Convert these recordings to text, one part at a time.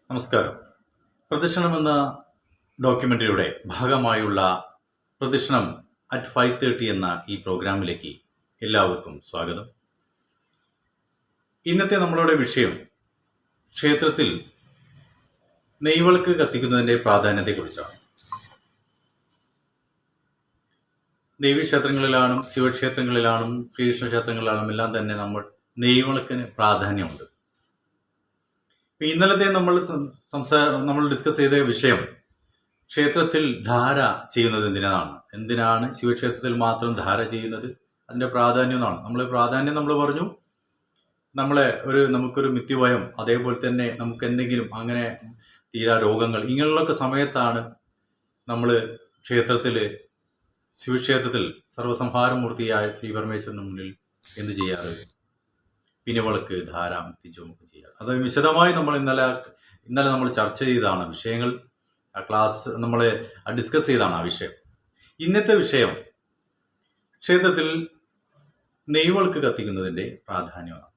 നമസ്കാരം. പ്രദക്ഷിണം എന്ന ഡോക്യുമെൻ്ററിയുടെ ഭാഗമായുള്ള പ്രദക്ഷിണം അറ്റ് 5:30 എന്ന ഈ പ്രോഗ്രാമിലേക്ക് എല്ലാവർക്കും സ്വാഗതം. ഇന്നത്തെ നമ്മളുടെ വിഷയം ക്ഷേത്രത്തിൽ നെയ്വിളക്ക് കത്തിക്കുന്നതിൻ്റെ പ്രാധാന്യത്തെക്കുറിച്ചാണ്. ദേവീക്ഷേത്രങ്ങളിലാണും ശിവക്ഷേത്രങ്ങളിലാണും ശ്രീകൃഷ്ണ ക്ഷേത്രങ്ങളിലാണും എല്ലാം തന്നെ നെയ്വിളക്കിന് പ്രാധാന്യമുണ്ട്. ഇന്നലത്തെ നമ്മൾ ഡിസ്കസ് ചെയ്ത വിഷയം ക്ഷേത്രത്തിൽ ധാര ചെയ്യുന്നത് എന്തിനാണ് ശിവക്ഷേത്രത്തിൽ മാത്രം ധാര ചെയ്യുന്നത്, അതിൻ്റെ പ്രാധാന്യം എന്നാണ്. നമ്മൾ പറഞ്ഞു, നമുക്കൊരു മിഥ്യഭയം, അതേപോലെ തന്നെ നമുക്ക് എന്തെങ്കിലും അങ്ങനെ തീരാ രോഗങ്ങൾ ഇങ്ങനെയുള്ളൊക്കെ സമയത്താണ് നമ്മൾ ശിവക്ഷേത്രത്തിൽ സർവ്വസംഹാരമൂർത്തിയായ ശ്രീപരമേശ്വരന് മുന്നിൽ എന്ത് ചെയ്യാറ്? പിനിവിളക്ക്, ധാര, മുത്തിച്ചോമൊക്കെ ചെയ്യാറ്. അത് വിശദമായി നമ്മൾ ഇന്നലെ നമ്മൾ ചർച്ച ചെയ്തതാണ് വിഷയങ്ങൾ. ആ ക്ലാസ് നമ്മൾ ഡിസ്കസ് ചെയ്താണ് ആ വിഷയം. ഇന്നത്തെ വിഷയം ക്ഷേത്രത്തിൽ നെയ്വിളക്ക് കത്തിക്കുന്നതിൻ്റെ പ്രാധാന്യമാണ്.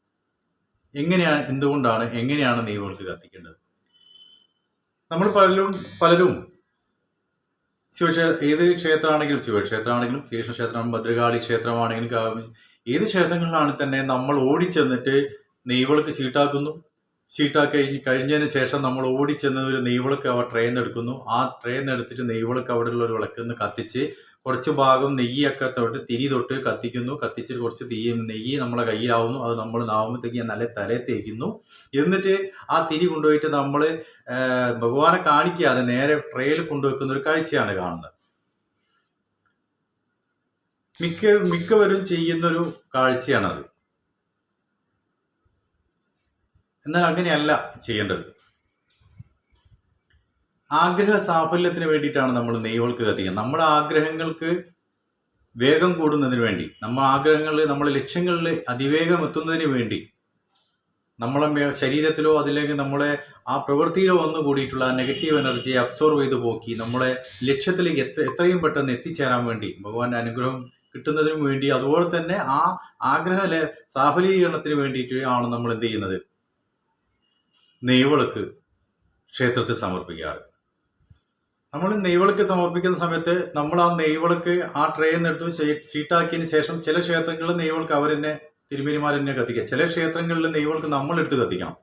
എങ്ങനെയാണ് നെയ്വിളക്ക് കത്തിക്കേണ്ടത്? നമ്മൾ പലരും ഏത് ക്ഷേത്രമാണെങ്കിലും, ശിവക്ഷേത്രമാണെങ്കിലും ശ്രീകൃഷ്ണ ക്ഷേത്രമാണെങ്കിലും ഭദ്രകാളി ക്ഷേത്രമാണെങ്കിലും ഏത് ക്ഷേത്രങ്ങളിലാണ് തന്നെ നമ്മൾ ഓടിച്ചെന്നിട്ട് നെയ്വിളക്ക് ഷീട്ടാക്കി കഴിഞ്ഞതിന് ശേഷം നമ്മൾ ഓടിച്ചെന്ന് ഒരു നെയ്വിളക്ക് ട്രെയിനെടുക്കുന്നു. ആ ട്രെയിനെടുത്തിട്ട് നെയ്വിളക്ക് അവിടെയുള്ള ഒരു വിളക്കെന്ന് കത്തിച്ച് കുറച്ച് ഭാഗം നെയ്യൊക്കെ തിരി തൊട്ട് കത്തിച്ചിട്ട് കുറച്ച് നെയ്യ് നമ്മളെ കയ്യിലാവുന്നു. അത് നമ്മൾ നാവുമ്പോഴത്തേക്ക് നല്ല തലയെ തേക്കുന്നു. എന്നിട്ട് ആ തിരി കൊണ്ടുപോയിട്ട് നമ്മൾ ഭഗവാനെ കാണിക്കാതെ നേരെ ട്രെയിൽ കൊണ്ടുവെക്കുന്ന ഒരു കാഴ്ചയാണ് കാണുന്നത്. മിക്കവരും ചെയ്യുന്നൊരു കാഴ്ചയാണത്. എന്നാൽ അങ്ങനെയല്ല ചെയ്യേണ്ടത്. ആഗ്രഹ സാഫല്യത്തിന് വേണ്ടിയിട്ടാണ് നമ്മൾ നെയ്വിളക്ക് കത്തിക്കുന്നത്. നമ്മുടെ ആഗ്രഹങ്ങൾക്ക് വേഗം കൂടുന്നതിന് വേണ്ടി, നമ്മുടെ ലക്ഷ്യങ്ങളിൽ അതിവേഗം എത്തുന്നതിന് വേണ്ടി, നമ്മളെ ശരീരത്തിലോ അതിലേക്ക് നമ്മളെ ആ പ്രവൃത്തിയിലോ വന്നു കൂടിയിട്ടുള്ള നെഗറ്റീവ് എനർജിയെ അബ്സോർവ് ചെയ്ത് പോക്കി നമ്മളെ ലക്ഷ്യത്തിലേക്ക് എത്രയും പെട്ടെന്ന് എത്തിച്ചേരാൻ വേണ്ടി, ഭഗവാന്റെ അനുഗ്രഹം കിട്ടുന്നതിനും വേണ്ടി, അതുപോലെ തന്നെ ആ ആഗ്രഹ സാഫലീകരണത്തിന് വേണ്ടിയിട്ട് ആണ് നമ്മൾ എന്ത് ചെയ്യുന്നത്? നെയ്വിളക്ക് ക്ഷേത്രത്തിൽ സമർപ്പിക്കാറ്. നമ്മൾ നെയ്വിളക്ക് സമർപ്പിക്കുന്ന സമയത്ത് നമ്മൾ ആ നെയ്വിളക്ക് ആ ട്രെയിനെടുത്ത് ഷീട്ടാക്കിയതിന് ശേഷം ചില ക്ഷേത്രങ്ങളിൽ നെയ്വിളക്ക് അവരെന്നെ തിരുമേനിമാരെന്നെ കത്തിക്കുക. ചില ക്ഷേത്രങ്ങളിൽ നെയ്വിളക്ക് നമ്മളെടുത്ത് കത്തിക്കണം.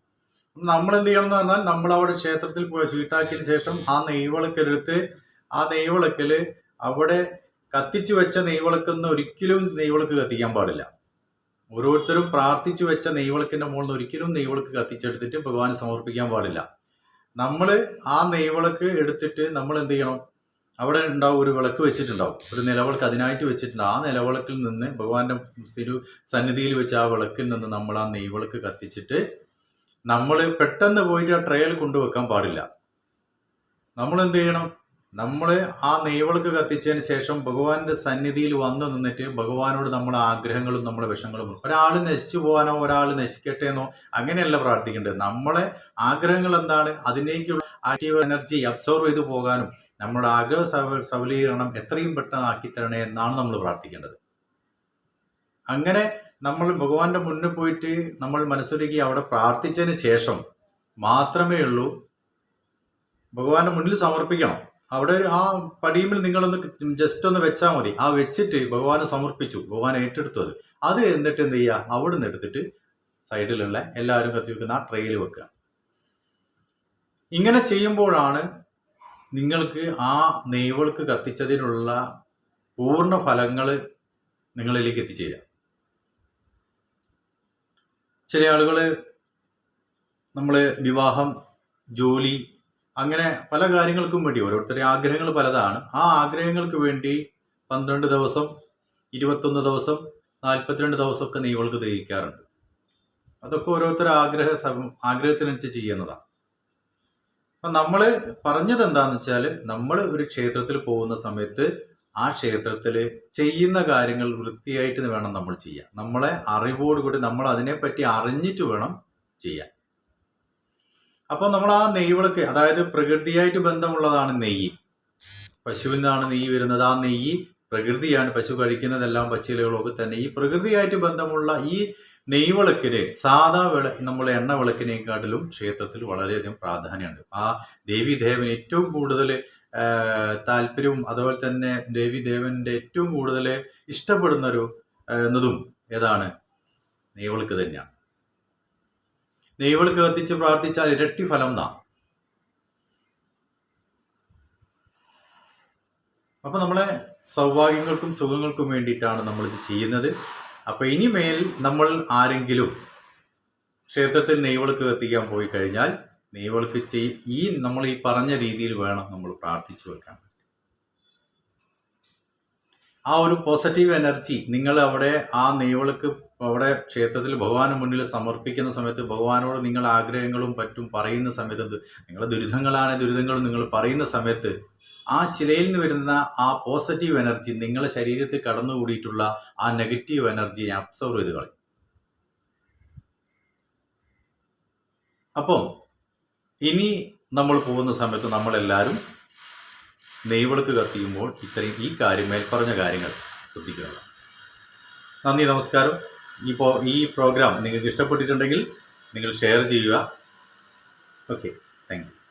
നമ്മൾ എന്ത് ചെയ്യണം എന്ന് പറഞ്ഞാൽ, നമ്മളവിടെ ക്ഷേത്രത്തിൽ പോയി ഷീട്ടാക്കിയതിന് ശേഷം ആ നെയ്വിളക്കെടുത്ത് ആ നെയ്വിളക്കിൽ അവിടെ കത്തിച്ചു വെച്ച നെയ്വിളക്കെന്ന് ഒരിക്കലും നെയ്വിളക്ക് കത്തിക്കാൻ പാടില്ല. ഓരോരുത്തരും പ്രാർത്ഥിച്ചു വെച്ച നെയ്വിളക്കിന്റെ മുകളിൽ നിന്ന് ഒരിക്കലും നെയ്വിളക്ക് കത്തിച്ചെടുത്തിട്ട് ഭഗവാന് സമർപ്പിക്കാൻ പാടില്ല. നമ്മൾ ആ നെയ്വിളക്ക് എടുത്തിട്ട് നമ്മൾ എന്ത് ചെയ്യണം? അവിടെ ഉണ്ടാവും, ഒരു വിളക്ക് വെച്ചിട്ടുണ്ടാവും, ഒരു നിലവിളക്ക് അതിനായിട്ട് വെച്ചിട്ടുണ്ട്. ആ നിലവിളക്കിൽ നിന്ന് ഭഗവാന്റെ സന്നിധിയിൽ വെച്ച് ആ വിളക്കിൽ നിന്ന് നമ്മൾ ആ നെയ്വിളക്ക് കത്തിച്ചിട്ട് നമ്മൾ പെട്ടെന്ന് പോയിട്ട് ആ ട്രെയിൽ കൊണ്ടുവെക്കാൻ പാടില്ല. നമ്മൾ എന്ത് ചെയ്യണം? നമ്മൾ ആ നെയ്വിളക്ക് കത്തിച്ചതിന് ശേഷം ഭഗവാന്റെ സന്നിധിയിൽ വന്നു നിന്നിട്ട് ഭഗവാനോട് നമ്മളെ ആഗ്രഹങ്ങളും നമ്മളെ വിഷങ്ങളും, ഒരാൾ നശിച്ചു പോകാനോ ഒരാൾ നശിക്കട്ടെ എന്നോ അങ്ങനെയല്ല പ്രാർത്ഥിക്കേണ്ടത്. നമ്മളെ ആഗ്രഹങ്ങൾ എന്താണ്, അതിലേക്കുള്ള ആക്റ്റീവ് എനർജി അബ്സോർവ് ചെയ്തു പോകാനും നമ്മുടെ ആഗ്രഹ സബലീകരണം എത്രയും പെട്ടെന്ന് ആക്കിത്തരണേ എന്നാണ് നമ്മൾ പ്രാർത്ഥിക്കേണ്ടത്. അങ്ങനെ നമ്മൾ ഭഗവാന്റെ മുന്നിൽ പോയിട്ട് നമ്മൾ മനസ്സൊരുക്കി അവിടെ പ്രാർത്ഥിച്ചതിന് ശേഷം മാത്രമേ ഉള്ളൂ ഭഗവാന്റെ മുന്നിൽ സമർപ്പിക്കണം. അവിടെ ആ പടിയുമ്പിൽ നിങ്ങളൊന്ന് ജസ്റ്റ് ഒന്ന് വെച്ചാൽ മതി. ആ വെച്ചിട്ട് ഭഗവാനെ സമർപ്പിച്ചു, ഭഗവാൻ ഏറ്റെടുത്തു. അത് എന്നിട്ട് എന്ത് ചെയ്യുക? അവിടെ നിന്ന് എടുത്തിട്ട് സൈഡിലുള്ള എല്ലാവരും കത്തി വെക്കുന്ന ആ ട്രെയിൽ വെക്കുക. ഇങ്ങനെ ചെയ്യുമ്പോഴാണ് നിങ്ങൾക്ക് ആ നെയ്വിളക്ക് കത്തിച്ചതിനുള്ള പൂർണ്ണ ഫലങ്ങൾ നിങ്ങളിലേക്ക് എത്തിച്ചേരുക. ചില ആളുകൾ നമ്മൾ വിവാഹം, ജോലി, അങ്ങനെ പല കാര്യങ്ങൾക്കും വേണ്ടി, ഓരോരുത്തരുടെ ആഗ്രഹങ്ങൾ പലതാണ്. ആ ആഗ്രഹങ്ങൾക്ക് വേണ്ടി 12 ദിവസം, 21 ദിവസം, 42 ദിവസമൊക്കെ നെയ്വിളക്ക് തെളിയിക്കാറുണ്ട്. അതൊക്കെ ഓരോരുത്തരുടെ ആഗ്രഹത്തിനനുസരിച്ച് ചെയ്യുന്നതാണ്. അപ്പം നമ്മൾ പറഞ്ഞത് എന്താണെന്ന് വെച്ചാൽ, നമ്മൾ ഒരു ക്ഷേത്രത്തിൽ പോകുന്ന സമയത്ത് ആ ക്ഷേത്രത്തിൽ ചെയ്യുന്ന കാര്യങ്ങൾ വൃത്തിയായിട്ട് വേണം നമ്മൾ ചെയ്യാൻ. നമ്മളെ അറിവോടുകൂടി നമ്മൾ അതിനെപ്പറ്റി അറിഞ്ഞിട്ട് വേണം ചെയ്യാൻ. അപ്പോൾ നമ്മൾ ആ നെയ്വിളക്ക്, അതായത് പ്രകൃതിയായിട്ട് ബന്ധമുള്ളതാണ് നെയ്യ്. പശുവിൽ നിന്നാണ് നെയ്യ് വരുന്നത്. ആ നെയ്യ് പ്രകൃതിയാണ്. പശു കഴിക്കുന്നതെല്ലാം പച്ചിലകളൊക്കെ തന്നെ ഈ പ്രകൃതിയായിട്ട് ബന്ധമുള്ള ഈ നെയ്വിളക്കിന് സാധാ നമ്മൾ എണ്ണ വിളക്കിനേക്കാട്ടിലും ക്ഷേത്രത്തിൽ വളരെയധികം പ്രാധാന്യമുണ്ട്. ആ ദേവീദേവന് ഏറ്റവും കൂടുതൽ താല്പര്യവും അതുപോലെ തന്നെ ദേവീദേവന്റെ ഏറ്റവും കൂടുതൽ ഇഷ്ടപ്പെടുന്ന എന്നതും ഏതാണ്? നെയ്വിളക്ക് തന്നെയാണ്. നെയ്വിളക്ക് കത്തിച്ച് പ്രാർത്ഥിച്ചാൽ ഇരട്ടി ഫലം എന്നാ. അപ്പൊ നമ്മളെ സൗഭാഗ്യങ്ങൾക്കും സുഖങ്ങൾക്കും വേണ്ടിയിട്ടാണ് നമ്മളിത് ചെയ്യുന്നത്. അപ്പൊ ഇനിമേൽ നമ്മൾ ആരെങ്കിലും ക്ഷേത്രത്തിൽ നെയ്വിളക്ക് കത്തിക്കാൻ പോയി കഴിഞ്ഞാൽ നെയ്വിളക്ക് നമ്മൾ ഈ പറഞ്ഞ രീതിയിൽ വേണം നമ്മൾ പ്രാർത്ഥിച്ചു വെക്കാൻ. ആ ഒരു പോസിറ്റീവ് എനർജി നിങ്ങൾ അവിടെ ആ നെയ്വിളക്ക് അവിടെ ക്ഷേത്രത്തിൽ ഭഗവാന് മുന്നിൽ സമർപ്പിക്കുന്ന സമയത്ത് ഭഗവാനോട് നിങ്ങൾ ആഗ്രഹങ്ങളും പറയുന്ന സമയത്ത് നിങ്ങളുടെ ദുരിതങ്ങളും നിങ്ങൾ പറയുന്ന സമയത്ത് ആ ശിലയിൽ നിന്ന് വരുന്ന ആ പോസിറ്റീവ് എനർജി നിങ്ങളുടെ ശരീരത്തിൽ കടന്നുകൂടിയിട്ടുള്ള ആ നെഗറ്റീവ് എനർജിയെ അബ്സോർവ് ചെയ്ത് കളയും. അപ്പം ഇനി നമ്മൾ പോകുന്ന സമയത്ത് നമ്മളെല്ലാവരും നെയ്വിളക്ക് കത്തിക്കുമ്പോൾ ഈ മേൽപ്പറഞ്ഞ കാര്യങ്ങൾ ശ്രദ്ധിക്കുക. നന്ദി, നമസ്കാരം. ഈ പ്രോഗ്രാം നിങ്ങൾക്ക് ഇഷ്ടപ്പെട്ടിട്ടുണ്ടെങ്കിൽ നിങ്ങൾ ഷെയർ ചെയ്യുക. Okay, thank you.